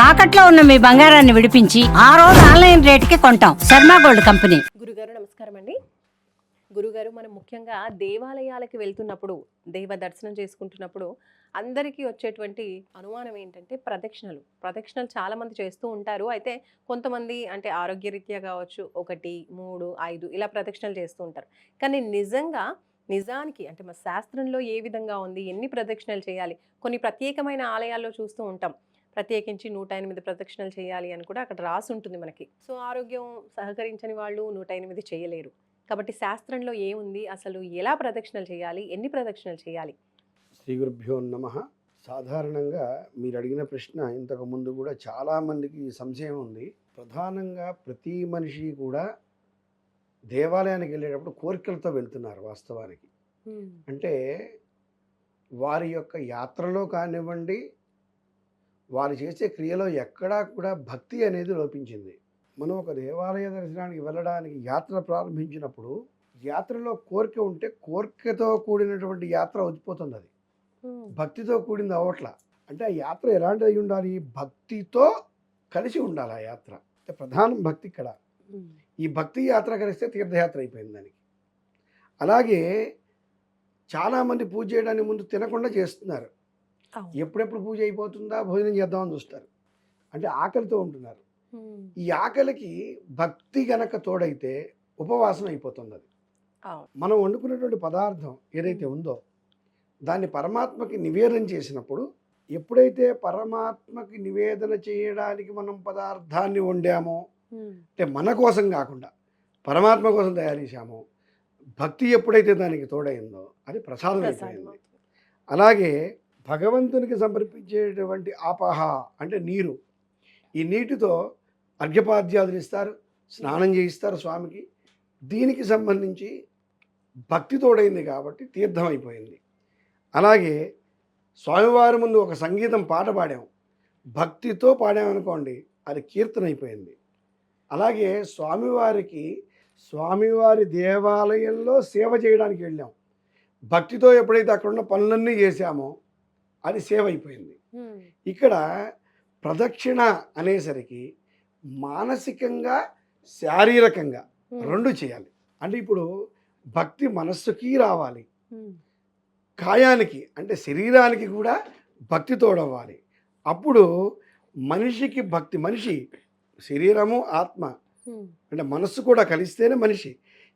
తాకట్లో ఉన్న మీ బంగారాన్ని విడిపించి ఆ రోజు ఆన్లైన్ రేటుకి కొంటాం. Sharma gold company. గురుగారు నమస్కారం అండి. గురుగారు, మనం ముఖ్యంగా దేవాలయాలకి వెళ్తున్నప్పుడు, దేవ దర్శనం చేసుకుంటున్నప్పుడు అందరికీ వచ్చేటువంటి అనుమానం ఏంటంటే ప్రదక్షిణలు చాలా మంది చేస్తూ ఉంటారు. అయితే కొంతమంది అంటే ఆరోగ్యరీత్యా కావచ్చు 1, 3, 5 ఇలా ప్రదక్షిణలు చేస్తూ ఉంటారు. కానీ నిజానికి అంటే మన శాస్త్రంలో ఏ విధంగా ఉంది, ఎన్ని ప్రదక్షిణలు చేయాలి, కొన్ని ప్రత్యేకమైన ఆలయాల్లో చూస్తూ ఉంటాం. ప్రత్యేకించి 108 ప్రదక్షిణలు చేయాలి అని కూడా అక్కడ రాసి ఉంటుంది మనకి. సో ఆరోగ్యం సహకరించని వాళ్ళు 108 చేయలేరు. కాబట్టి శాస్త్రంలో ఏముంది, అసలు ఎలా ప్రదక్షిణలు చేయాలి, ఎన్ని ప్రదక్షిణలు చేయాలి? శ్రీ గురుభ్యో నమః. సాధారణంగా మీరు అడిగిన ప్రశ్న ఇంతకు ముందు కూడా చాలామందికి సంశయం ఉంది. ప్రధానంగా ప్రతి మనిషి కూడా దేవాలయానికి వెళ్ళేటప్పుడు కోరికలతో వెళ్తున్నారు వాస్తవానికి. అంటే వారి యొక్క యాత్రలో కానివ్వండి, వారు చేసే క్రియలో ఎక్కడా కూడా భక్తి అనేది లోపించింది. మనం ఒక దేవాలయ దర్శనానికి వెళ్ళడానికి యాత్ర ప్రారంభించినప్పుడు యాత్రలో కోరిక ఉంటే కోరికతో కూడినటువంటి యాత్ర వచ్చిపోతుంది. అది భక్తితో కూడింది అవట్ల. అంటే ఆ యాత్ర ఎలాంటిది అయి ఉండాలి? భక్తితో కలిసి ఉండాలి ఆ యాత్ర. అంటే ప్రధానం భక్తి ఇక్కడ. ఈ భక్తి యాత్ర కలిస్తే తీర్థయాత్ర అయిపోయింది దానికి. అలాగే చాలామంది పూజ చేయడానికి ముందు తినకుండా చేస్తున్నారు. ఎప్పుడెప్పుడు పూజ అయిపోతుందా భోజనం చేద్దామని చూస్తారు. అంటే ఆకలితో ఉంటున్నారు. ఈ ఆకలికి భక్తి గనక తోడైతే ఉపవాసం అయిపోతుంది. అది మనం వండుకున్నటువంటి పదార్థం ఏదైతే ఉందో దాన్ని పరమాత్మకి నివేదన చేసినప్పుడు, ఎప్పుడైతే పరమాత్మకి నివేదన చేయడానికి మనం పదార్థాన్ని వండామో, అంటే మన కోసం కాకుండా పరమాత్మ కోసం తయారు చేశామో, భక్తి ఎప్పుడైతే దానికి తోడైందో అది ప్రసాదం అయిపోయింది. అలాగే భగవంతునికి సమర్పించేటువంటి ఆపహ అంటే నీరు, ఈ నీటితో అర్ఘ్యపాద్యాదులు ఇస్తారు, స్నానం చేయిస్తారు స్వామికి. దీనికి సంబంధించి భక్తి తోడైంది కాబట్టి తీర్థం అయిపోయింది. అలాగే స్వామివారి ముందు ఒక సంగీతం పాట పాడాం, భక్తితో పాడామనుకోండి, అది కీర్తన అయిపోయింది. అలాగే స్వామివారి దేవాలయంలో సేవ చేయడానికి వెళ్ళాం, భక్తితో ఎప్పుడైతే అక్కడున్న పనులన్నీ చేశామో అది సేవ అయిపోయింది. ఇక్కడ ప్రదక్షిణ అనేసరికి మానసికంగా శారీరకంగా రెండు చేయాలి. అంటే ఇప్పుడు భక్తి మనస్సుకి రావాలి, కాయానికి అంటే శరీరానికి కూడా భక్తి తోడవ్వాలి. అప్పుడు మనిషికి భక్తి, మనిషి శరీరము ఆత్మ అంటే మనస్సు కూడా కలిస్తేనే మనిషి.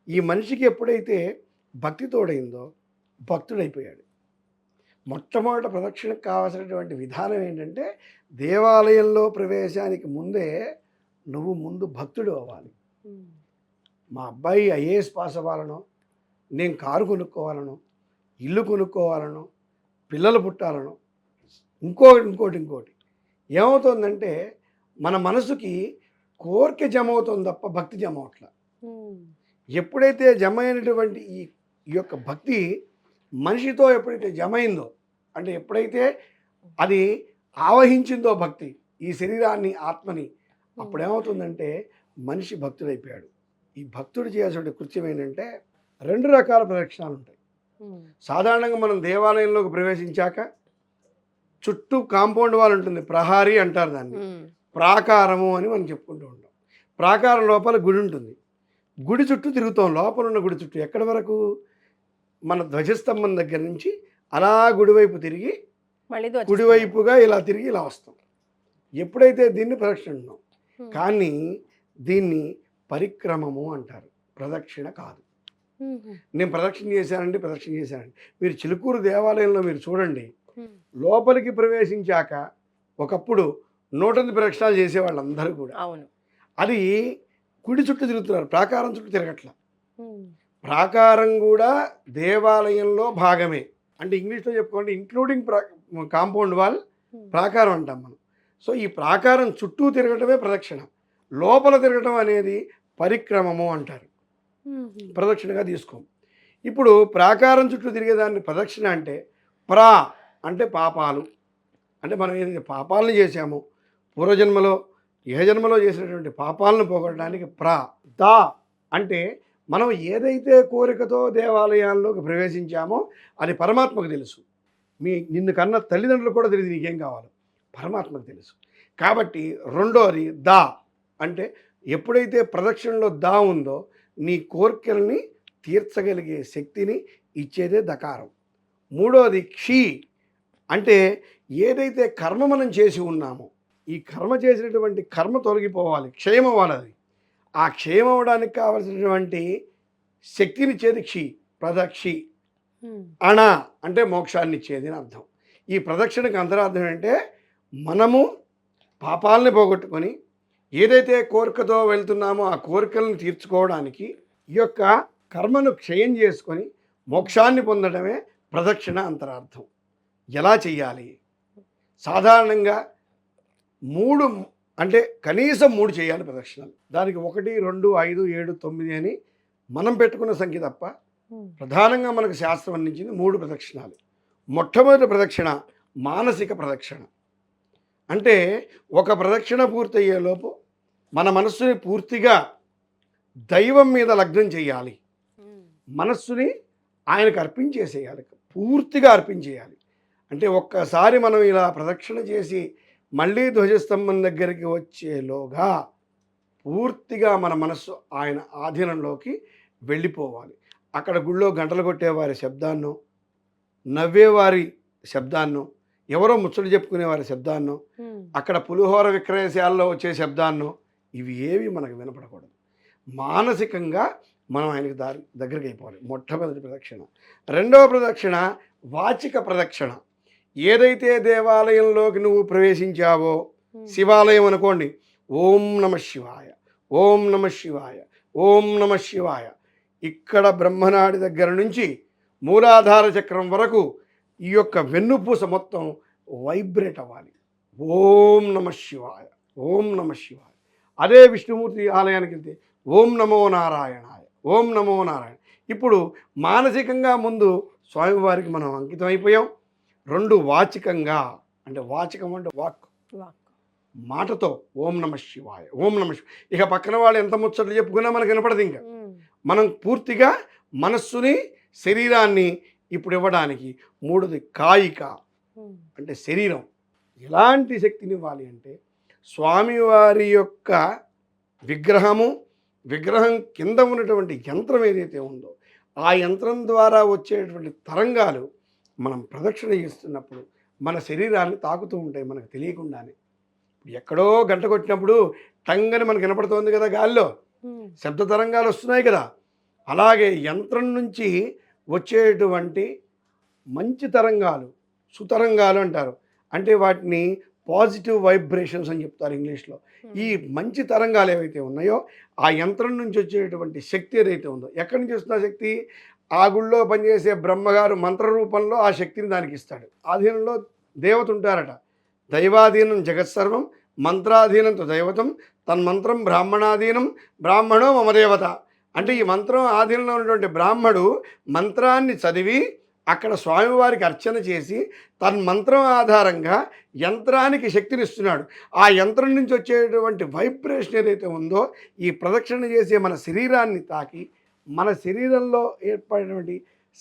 ఈ మనిషికి ఎప్పుడైతే భక్తి తోడైందో భక్తుడైపోయాడు. మొట్టమొదట ప్రదక్షిణకు కావాల్సినటువంటి విధానం ఏంటంటే, దేవాలయంలో ప్రవేశానికి ముందే నువ్వు ముందు భక్తుడు అవ్వాలి. మా అబ్బాయి ఐఏఎస్ పాస్ అవ్వాలనో, నేను కారు కొనుక్కోవాలనో, ఇల్లు కొనుక్కోవాలనో, పిల్లలు పుట్టాలనో, ఇంకోటి ఏమవుతుందంటే మన మనసుకి కోరిక జమ అవుతుంది తప్ప భక్తి జమ అవట్ల. ఎప్పుడైతే జమ అయినటువంటి ఈ యొక్క భక్తి మనిషితో ఎప్పుడైతే జమ అయిందో, అంటే ఎప్పుడైతే అది ఆవహించిందో భక్తి ఈ శరీరాన్ని, ఆత్మని, అప్పుడేమవుతుందంటే మనిషి భక్తుడైపోయాడు. ఈ భక్తుడు చేయాల్సిన కృత్యం ఏంటంటే 2 రకాల ప్రదక్షిణాలు ఉంటాయి. సాధారణంగా మనం దేవాలయంలోకి ప్రవేశించాక చుట్టూ కాంపౌండ్ వాల్ ఉంటుంది, ప్రహారీ అంటారు దాన్ని, ప్రాకారము అని మనం చెప్పుకుంటూ ఉంటాం. ప్రాకారం లోపల గుడి ఉంటుంది, గుడి చుట్టూ తిరుగుతాం. లోపల ఉన్న గుడి చుట్టూ ఎక్కడి వరకు? మన ధ్వజస్తంభం దగ్గర నుంచి అలా గుడివైపు తిరిగి కుడివైపుగా ఇలా తిరిగి ఇలా వస్తాం. ఎప్పుడైతే దీన్ని ప్రదక్షిణ ఉన్నాం, కానీ దీన్ని పరిక్రమము అంటారు, ప్రదక్షిణ కాదు. నేను ప్రదక్షిణ చేశానండి. మీరు చిలుకూరు దేవాలయంలో మీరు చూడండి, లోపలికి ప్రవేశించాక ఒకప్పుడు 108 ప్రదక్షిణాలు చేసేవాళ్ళు అందరూ కూడా. అవును, అది కుడి చుట్టూ తిరుగుతున్నారు, ప్రాకారం చుట్టూ తిరగట్లా. ప్రాకారం కూడా దేవాలయంలో భాగమే. అంటే ఇంగ్లీష్లో చెప్పుకోండి, ఇంక్లూడింగ్ కాంపౌండ్ వాల్ ప్రాకారం అంటాం మనం. సో ఈ ప్రాకారం చుట్టూ తిరగటమే ప్రదక్షిణ, లోపల తిరగటం అనేది పరిక్రమము అంటారు, ప్రదక్షిణగా తీసుకోం. ఇప్పుడు ప్రాకారం చుట్టూ తిరిగేదాన్ని ప్రదక్షిణ అంటే, అంటే పాపాలు, అంటే మనం ఏదైతే పాపాలను చేశామో పూర్వజన్మలో ఏ జన్మలో చేసినటువంటి పాపాలను పోగొట్టడానికి దా అంటే మనం ఏదైతే కోరికతో దేవాలయాల్లోకి ప్రవేశించామో అది పరమాత్మకు తెలుసు. నిన్ను కన్న తల్లిదండ్రులు కూడా తెలియదు నీకేం కావాలో, పరమాత్మకు తెలుసు. కాబట్టి రెండోది దా అంటే ఎప్పుడైతే ప్రదక్షిణలో దా ఉందో నీ కోరికల్ని తీర్చగలిగే శక్తిని ఇచ్చేదే దకారం. మూడోది క్షీ అంటే ఏదైతే కర్మ మనం చేసి ఉన్నామో ఈ కర్మ చేసినటువంటి కర్మ తొలగిపోవాలి, క్షయం అవ్వాలి. అది ఆ క్షయం అవ్వడానికి కావలసినటువంటి శక్తినిచ్చేది క్షీ, ప్రదక్షి. అణ అంటే మోక్షాన్ని ఇచ్చేది అని అర్థం. ఈ ప్రదక్షిణకు అంతరార్థం ఏంటంటే మనము పాపాలని పోగొట్టుకొని ఏదైతే కోరికతో వెళ్తున్నామో ఆ కోరికలను తీర్చుకోవడానికి ఈ యొక్క కర్మను క్షయం చేసుకొని మోక్షాన్ని పొందడమే ప్రదక్షిణ అంతరార్థం. ఎలా చెయ్యాలి? సాధారణంగా 3 అంటే కనీసం 3 చేయాలి ప్రదక్షిణలు. దానికి 1, 2, 5, 7, 9 అని మనం పెట్టుకున్న సంఖ్య తప్ప ప్రధానంగా మనకు శాస్త్రం అందించింది 3 ప్రదక్షిణాలు. మొట్టమొదటి ప్రదక్షిణ మానసిక ప్రదక్షిణ. అంటే ఒక ప్రదక్షిణ పూర్తయ్యేలోపు మన మనస్సుని పూర్తిగా దైవం మీద లగ్నం చేయాలి. మనస్సుని ఆయనకు అర్పించేసేయాలి, పూర్తిగా అర్పించేయాలి. అంటే ఒక్కసారి మనం ఇలా ప్రదక్షిణ చేసి మళ్ళీ ధ్వజస్తంభం దగ్గరికి వచ్చేలోగా పూర్తిగా మన మనస్సు ఆయన ఆధీనంలోకి వెళ్ళిపోవాలి. అక్కడ గుళ్ళో గంటలు కొట్టేవారి శబ్దాన్నో, నవ్వేవారి శబ్దాన్నో, ఎవరో ముచ్చట చెప్పుకునే వారి శబ్దాన్నో, అక్కడ పులిహోర విక్రయశాలలో వచ్చే శబ్దాన్నో ఇవి ఏవి మనకు వినపడకూడదు. మానసికంగా మనం ఆయనకి దగ్గరికి అయిపోవాలి. మొట్టమొదటి ప్రదక్షిణ. రెండవ ప్రదక్షిణ వాచిక ప్రదక్షిణ. ఏదైతే దేవాలయంలోకి నువ్వు ప్రవేశించావో, శివాలయం అనుకోండి, ఓం నమ శివాయ, ఓం నమ శివాయ, ఓం నమ శివాయ. ఇక్కడ బ్రహ్మనాడి దగ్గర నుంచి మూలాధార చక్రం వరకు ఈ యొక్క వెన్నుపూస మొత్తం వైబ్రేట్ అవ్వాలి. ఓం నమ శివాయ, ఓం నమ శివాయ. అదే విష్ణుమూర్తి ఆలయానికి వెళ్తే ఓం నమో నారాయణాయ, ఓం నమో నారాయణ. ఇప్పుడు మానసికంగా ముందు స్వామివారికి మనం అంకితం అయిపోయాం. 2 వాచికంగా, అంటే వాచకం అంటే వాక్, మాటతో ఓం నమ శివాయ, ఓం నమ శివాయ. ఇక పక్కన వాళ్ళు ఎంత ముచ్చట్లు చెప్పుకున్నా మనకు వినపడదు. ఇంకా మనం పూర్తిగా మనస్సుని శరీరాన్ని ఇప్పుడు ఇవ్వడానికి. మూడోది కాయిక అంటే శరీరం. ఎలాంటి శక్తిని ఇవ్వాలి అంటే స్వామివారి యొక్క విగ్రహం కింద ఉన్నటువంటి యంత్రం ఏదైతే ఉందో ఆ యంత్రం ద్వారా వచ్చేటువంటి తరంగాలు మనం ప్రదక్షిణ చేస్తున్నప్పుడు మన శరీరాన్ని తాకుతూ ఉంటాయి మనకు తెలియకుండానే. ఎక్కడో గంట కొట్టినప్పుడు టంగని మనకు వినపడుతోంది కదా, గాల్లో శబ్ద తరంగాలు వస్తున్నాయి కదా. అలాగే యంత్రం నుంచి వచ్చేటువంటి మంచి తరంగాలు, సుతరంగాలు అంటారు. అంటే వాటిని పాజిటివ్ వైబ్రేషన్స్ అని చెప్తారు ఇంగ్లీష్లో. ఈ మంచి తరంగాలు ఏవైతే ఉన్నాయో ఆ యంత్రం నుంచి వచ్చేటువంటి శక్తి ఏదైతే ఉందో, ఎక్కడి నుంచి వస్తున్న శక్తి? ఆ గుళ్ళో పనిచేసే బ్రహ్మగారు మంత్ర రూపంలో ఆ శక్తిని దానికి ఇస్తాడు. ఆధీనంలో దేవత ఉంటారట. దైవాధీనం జగత్సర్వం, మంత్రాధీనంతో దైవతం, తన్మంత్రం బ్రాహ్మణాధీనం, బ్రాహ్మణో మమ దేవత. అంటే ఈ మంత్రం ఆధీనంలో ఉన్నటువంటి బ్రాహ్మడు మంత్రాన్ని చదివి అక్కడ స్వామివారికి అర్చన చేసి తన్మంత్రం ఆధారంగా యంత్రానికి శక్తినిస్తున్నాడు. ఆ యంత్రం నుంచి వచ్చేటువంటి వైబ్రేషన్ ఏదైతే ఉందో ఈ ప్రదక్షిణ చేసే మన శరీరాన్ని తాకి మన శరీరంలో ఏర్పడినటువంటి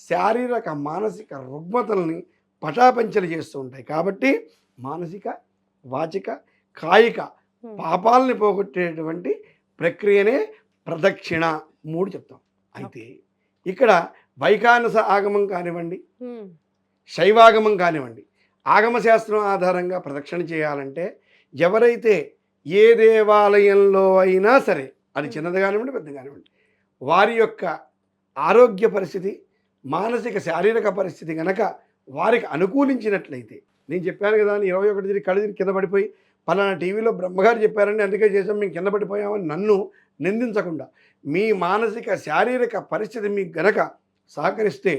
శారీరక మానసిక రుగ్మతల్ని పటాపంచలు చేస్తూ ఉంటాయి. కాబట్టి మానసిక, వాచిక, కాయిక పాపాలని పోగొట్టేటువంటి ప్రక్రియనే ప్రదక్షిణ 3 చెప్తాం. అయితే ఇక్కడ వైఖానస ఆగమం కానివ్వండి, శైవాగమం కానివ్వండి, ఆగమశాస్త్రం ఆధారంగా ప్రదక్షిణ చేయాలంటే ఎవరైతే ఏ దేవాలయంలో అయినా సరే, అది చిన్నది కానివ్వండి పెద్ద కానివ్వండి, వారి యొక్క ఆరోగ్య పరిస్థితి, మానసిక శారీరక పరిస్థితి కనుక వారికి అనుకూలించినట్లయితే, నేను చెప్పాను కదా 21 తిరిగి కళ్ళు తిరిగి కింద పడిపోయి పలానా టీవీలో బ్రహ్మగారు చెప్పారండి అందుకే చేసాం మేము కింద పడిపోయామని నన్ను నిందించకుండా మీ మానసిక శారీరక పరిస్థితి మీకు గనక సహకరిస్తే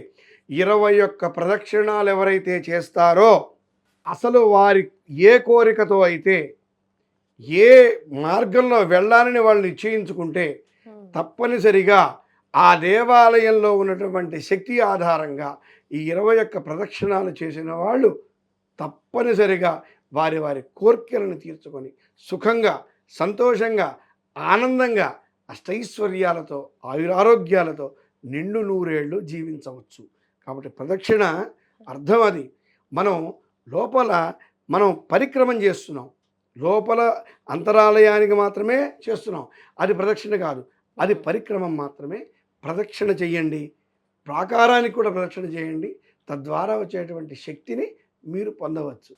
21 ప్రదక్షిణాలు ఎవరైతే చేస్తారో అసలు వారి ఏ కోరికతో అయితే ఏ మార్గంలో వెళ్ళాలని వాళ్ళు నిశ్చయించుకుంటే తప్పనిసరిగా ఆ దేవాలయంలో ఉన్నటువంటి శక్తి ఆధారంగా ఈ 21 ప్రదక్షిణాలు చేసిన వాళ్ళు తప్పనిసరిగా వారి వారి కోరికలను తీర్చుకొని సుఖంగా, సంతోషంగా, ఆనందంగా, అష్టైశ్వర్యాలతో, ఆయురారోగ్యాలతో నిండు నూరేళ్ళు జీవించవచ్చు. కాబట్టి ప్రదక్షిణ అర్థం అది. మనం లోపల మనం పరిక్రమం చేస్తున్నాం. లోపల అంతరాలయానికి మాత్రమే చేస్తున్నాం. అది ప్రదక్షిణ కాదు, అది పరిక్రమం మాత్రమే. ప్రదక్షిణ చెయ్యండి, ప్రాకారానికి కూడా ప్రదక్షిణ చేయండి. తద్వారా వచ్చేటువంటి శక్తిని మీరు పొందవచ్చు.